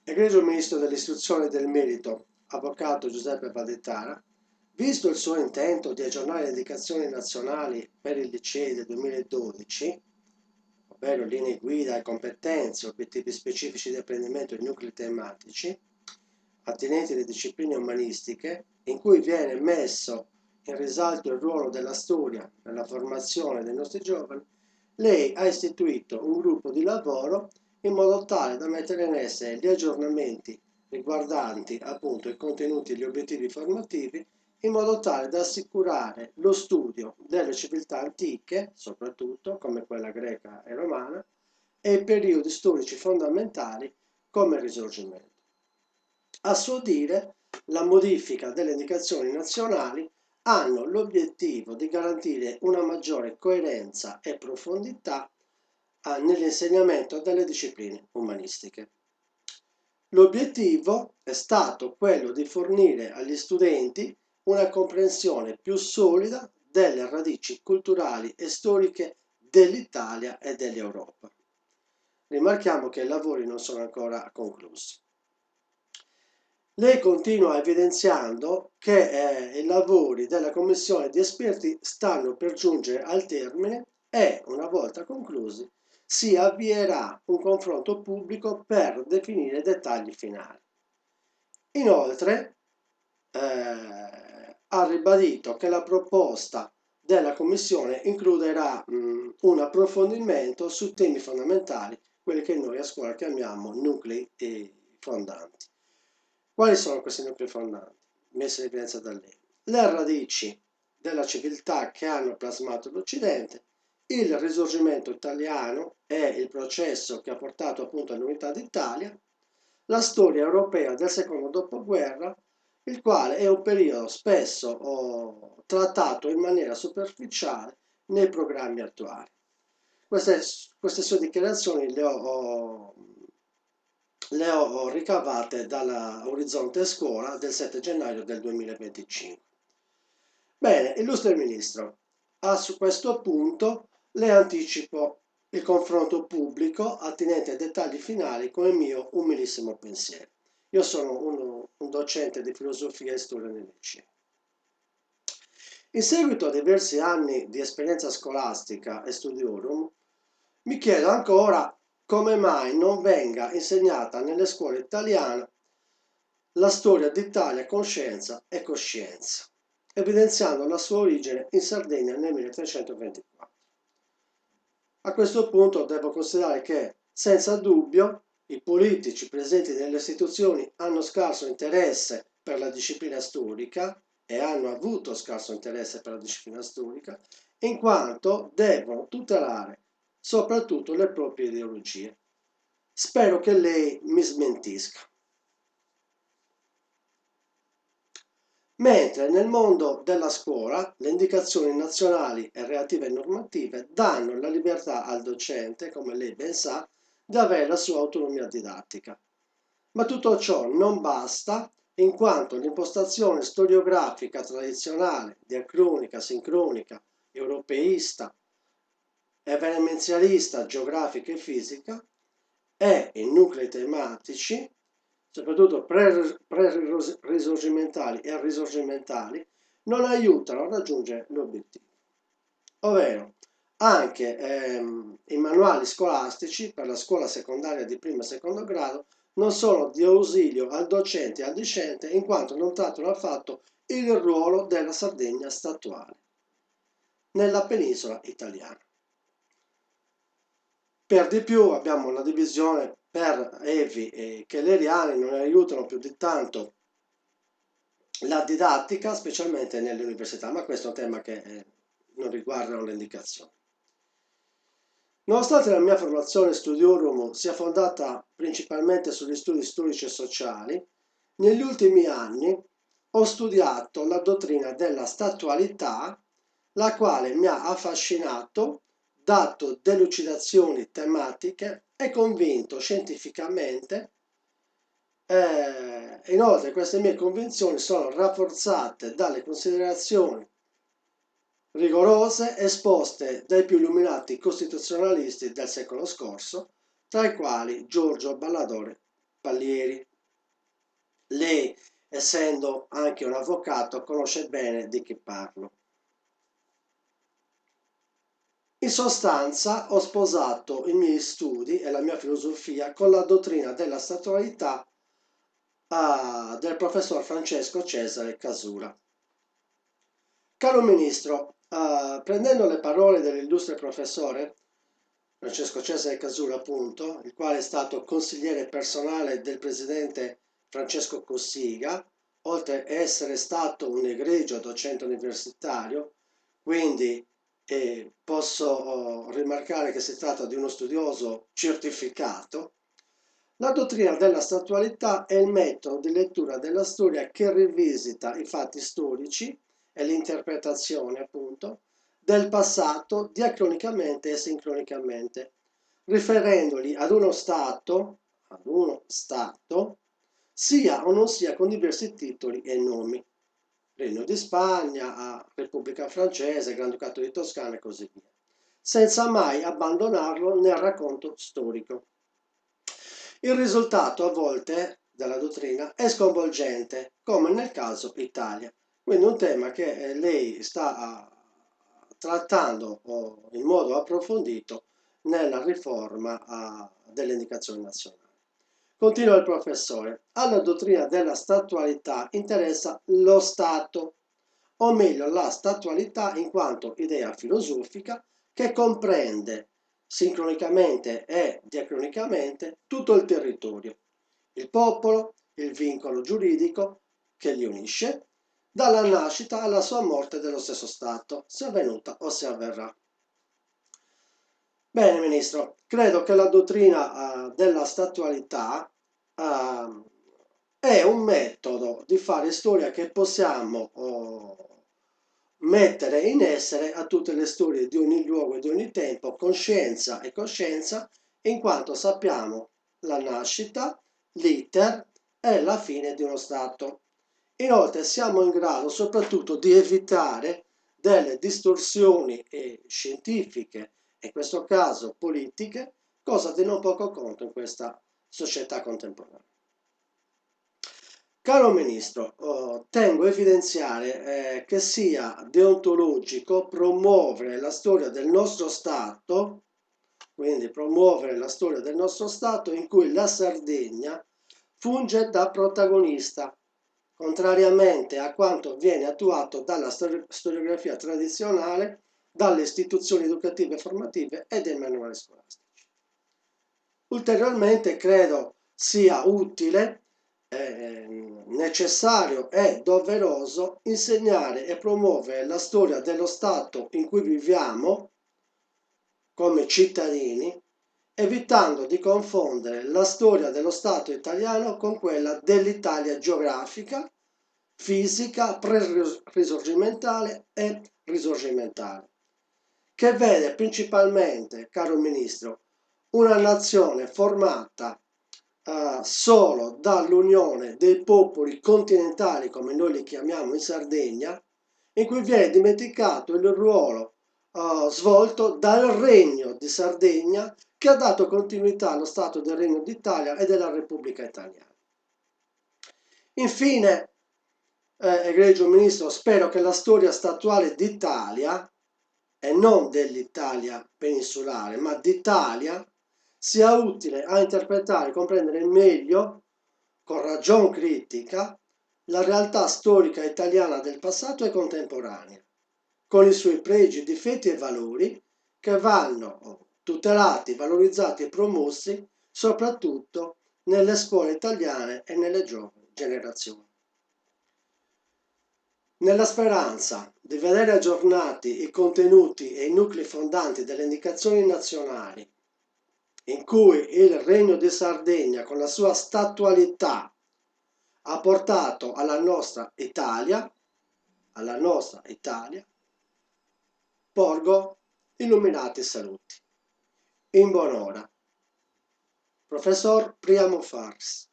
Egregio Ministro dell'Istruzione e del Merito, Avvocato Giuseppe Valditara, visto il suo intento di aggiornare le indicazioni nazionali per il licei del 2012, ovvero linee guida e competenze, obiettivi specifici di apprendimento e nuclei tematici, attinenti alle discipline umanistiche, in cui viene messo in risalto il ruolo della storia nella formazione dei nostri giovani, lei ha istituito un gruppo di lavoro in modo tale da mettere in essere gli aggiornamenti riguardanti appunto i contenuti e gli obiettivi formativi, in modo tale da assicurare lo studio delle civiltà antiche, soprattutto come quella greca e romana, e i periodi storici fondamentali come il Risorgimento. A suo dire, la modifica delle indicazioni nazionali hanno l'obiettivo di garantire una maggiore coerenza e profondità nell'insegnamento delle discipline umanistiche. L'obiettivo è stato quello di fornire agli studenti una comprensione più solida delle radici culturali e storiche dell'Italia e dell'Europa. Rimarchiamo che i lavori non sono ancora conclusi. Lei continua evidenziando che i lavori della commissione di esperti stanno per giungere al termine e, una volta conclusi, si avvierà un confronto pubblico per definire i dettagli finali. Inoltre, ha ribadito che la proposta della Commissione includerà un approfondimento su temi fondamentali, quelli che noi a scuola chiamiamo nuclei fondanti. Quali sono questi nuclei fondanti? Messi in evidenza da lei. Le radici della civiltà che hanno plasmato l'Occidente, il risorgimento italiano e il processo che ha portato appunto all'unità d'Italia, la storia europea del secondo dopoguerra, il quale è un periodo spesso trattato in maniera superficiale nei programmi attuali. Queste sue dichiarazioni le ho ricavate dalla Orizzonte Scuola del 7 gennaio del 2025. Bene, illustre Ministro, su questo punto le anticipo il confronto pubblico attinente ai dettagli finali con il mio umilissimo pensiero. Io sono un docente di filosofia e storia nel liceo. In seguito a diversi anni di esperienza scolastica e studiorum, mi chiedo ancora come mai non venga insegnata nelle scuole italiane la storia d'Italia con scienza e coscienza, evidenziando la sua origine in Sardegna nel 1324. A questo punto devo considerare che, senza dubbio, i politici presenti nelle istituzioni hanno scarso interesse per la disciplina storica e hanno avuto scarso interesse per la disciplina storica, in quanto devono tutelare soprattutto le proprie ideologie. Spero che lei mi smentisca. Mentre nel mondo della scuola le indicazioni nazionali e relative normative danno la libertà al docente, come lei ben sa, di avere la sua autonomia didattica. Ma tutto ciò non basta, in quanto l'impostazione storiografica tradizionale, diacronica, sincronica, europeista, avvenenzialista, geografica e fisica, e i nuclei tematici, soprattutto pre-risorgimentali e risorgimentali, non aiutano a raggiungere l'obiettivo. Ovvero, anche i manuali scolastici per la scuola secondaria di primo e secondo grado non sono di ausilio al docente e al discente, in quanto non trattano affatto il ruolo della Sardegna statuale nella penisola italiana. Per di più abbiamo la divisione per Evi e Kelleriani, non aiutano più di tanto la didattica, specialmente nelle università, ma questo è un tema che non riguardano le indicazioni. Nonostante la mia formazione studiorum sia fondata principalmente sugli studi storici e sociali, negli ultimi anni ho studiato la dottrina della statualità, la quale mi ha affascinato, dato delucidazioni tematiche e convinto scientificamente. Inoltre queste mie convinzioni sono rafforzate dalle considerazioni rigorose esposte dai più illuminati costituzionalisti del secolo scorso, tra i quali Giorgio Spallieri. Lei, essendo anche un avvocato, conosce bene di chi parlo. In sostanza, ho sposato i miei studi e la mia filosofia con la dottrina della statualità del professor Francesco Cesare Casura. Caro Ministro, prendendo le parole dell'illustre professore Francesco Cesare Casura, appunto, il quale è stato consigliere personale del presidente Francesco Cossiga, oltre a essere stato un egregio docente universitario, quindi posso rimarcare che si tratta di uno studioso certificato. La dottrina della statualità è il metodo di lettura della storia che rivisita i fatti storici e l'interpretazione, appunto, del passato diacronicamente e sincronicamente, riferendoli ad uno stato, sia o non sia con diversi titoli e nomi. Regno di Spagna, Repubblica Francese, Granducato di Toscana e così via, senza mai abbandonarlo nel racconto storico. Il risultato a volte della dottrina è sconvolgente, come nel caso Italia. Quindi un tema che lei sta trattando in modo approfondito nella riforma delle indicazioni nazionali. Continua il professore. Alla dottrina della statualità interessa lo Stato, o meglio la statualità in quanto idea filosofica che comprende sincronicamente e diacronicamente tutto il territorio, il popolo, il vincolo giuridico che li unisce, dalla nascita alla sua morte dello stesso Stato, se avvenuta o se avverrà. Bene, Ministro, credo che la dottrina della statualità è un metodo di fare storia che possiamo mettere in essere a tutte le storie di ogni luogo e di ogni tempo, con scienza e coscienza, in quanto sappiamo la nascita, l'iter e la fine di uno Stato. Inoltre siamo in grado soprattutto di evitare delle distorsioni scientifiche e in questo caso politiche, cosa di non poco conto in questa società contemporanea. Caro Ministro, tengo a evidenziare che sia deontologico promuovere la storia del nostro Stato, quindi promuovere la storia del nostro Stato in cui la Sardegna funge da protagonista, contrariamente a quanto viene attuato dalla storiografia tradizionale, dalle istituzioni educative e formative e dai manuali scolastici. Ulteriormente credo sia utile, necessario e doveroso insegnare e promuovere la storia dello Stato in cui viviamo come cittadini, evitando di confondere la storia dello Stato italiano con quella dell'Italia geografica, fisica, pre-risorgimentale e risorgimentale, che vede principalmente, caro Ministro, una nazione formata solo dall'unione dei popoli continentali, come noi li chiamiamo in Sardegna, in cui viene dimenticato il ruolo svolto dal Regno di Sardegna, che ha dato continuità allo Stato del Regno d'Italia e della Repubblica Italiana. Infine, egregio Ministro, spero che la storia statuale d'Italia, e non dell'Italia peninsulare, ma d'Italia, sia utile a interpretare e comprendere meglio, con ragion critica, la realtà storica italiana del passato e contemporanea, con i suoi pregi, difetti e valori che vanno tutelati, valorizzati e promossi soprattutto nelle scuole italiane e nelle giovani generazioni. Nella speranza di vedere aggiornati i contenuti e i nuclei fondanti delle indicazioni nazionali, in cui il Regno di Sardegna con la sua statualità ha portato alla nostra Italia, porgo illuminati saluti. In buon'ora. Professor Priamo Fars.